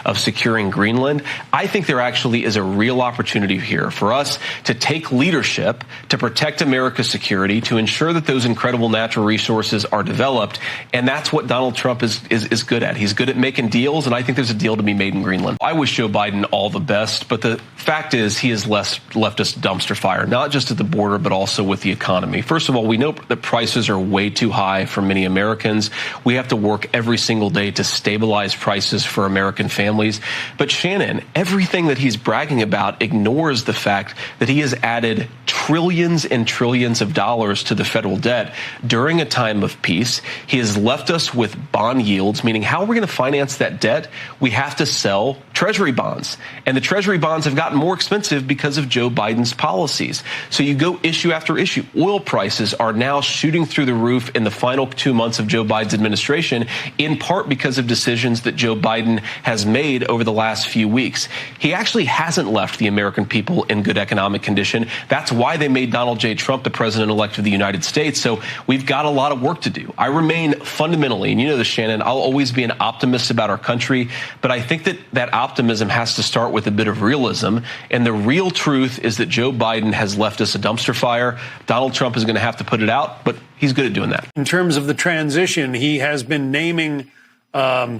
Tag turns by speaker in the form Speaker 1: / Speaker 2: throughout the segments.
Speaker 1: of securing Greenland. I think there actually is a real opportunity here for us to take leadership to protect America's security, to ensure that those incredible natural resources are developed. And that's what Donald Trump is good at. He's good at making deals, and I think there's a deal to be made in Greenland. I wish Joe Biden all the best, but the fact is he has left us dumpster fire, not just at the border, but also with the economy. First of all, we know that prices are way too high for many Americans. We have to work every single day to stabilize prices for American families. But Shannon, everything that he's bragging about ignores the fact that he has added trillions and trillions of dollars to the federal debt during a time of peace. He has left us with bond yields, meaning how are we going to finance that debt? We have to sell Treasury bonds. And the Treasury bonds have gotten more expensive because of Joe Biden's policies. So you go issue after issue. Oil prices are now shooting through the roof in the final 2 months of Joe Biden's administration, in part because of decisions that Joe Biden has made over the last few weeks. He actually hasn't left the American people in good economic condition. That's why they made Donald J. Trump the president-elect of the United States. So we've got a lot of work to do. I remain fundamentally, and you know this, Shannon, I'll always be an optimist about our country, but I think that optimism has to start with a bit of realism. And the real truth is that Joe Biden has left us a dumpster fire. Donald Trump is going to have to put it out, but he's good at doing that.
Speaker 2: In terms of the transition, he has been naming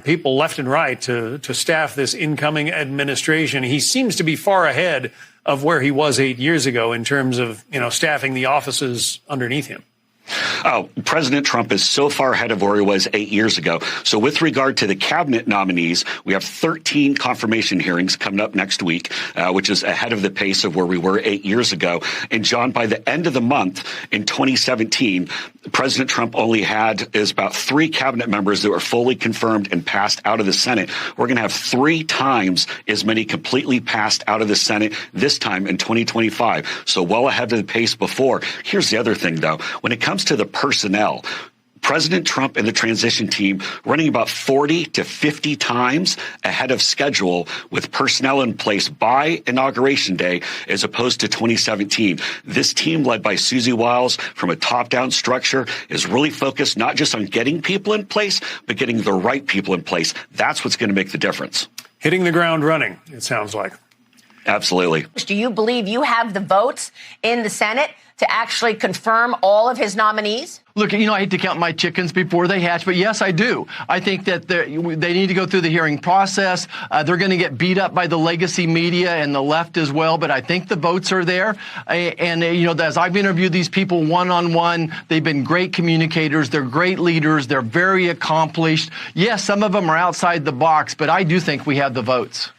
Speaker 2: people left and right to staff this incoming administration. He seems to be far ahead of where he was 8 years ago in terms of, staffing the offices underneath him.
Speaker 3: Oh, President Trump is so far ahead of where he was 8 years ago. So with regard to the cabinet nominees, we have 13 confirmation hearings coming up next week, which is ahead of the pace of where we were 8 years ago. And John, by the end of the month in 2017, President Trump only had about 3 cabinet members that were fully confirmed and passed out of the Senate. We're going to have 3 times as many completely passed out of the Senate this time in 2025. So well ahead of the pace before. Here's the other thing, though. When it comes to the personnel, President Trump and the transition team running about 40 to 50 times ahead of schedule with personnel in place by Inauguration Day as opposed to 2017. This team led by Susie Wiles from a top-down structure is really focused not just on getting people in place, but getting the right people in place. That's what's going to make the difference.
Speaker 2: Hitting the ground running, it sounds like.
Speaker 3: Absolutely.
Speaker 4: Do you believe you have the votes in the Senate to actually confirm all of his nominees?
Speaker 5: Look, I hate to count my chickens before they hatch, but yes, I do. I think that they need to go through the hearing process. They're going to get beat up by the legacy media and the left as well, but I think the votes are there. And as I've interviewed these people one-on-one, they've been great communicators. They're great leaders. They're very accomplished. Yes, some of them are outside the box, but I do think we have the votes.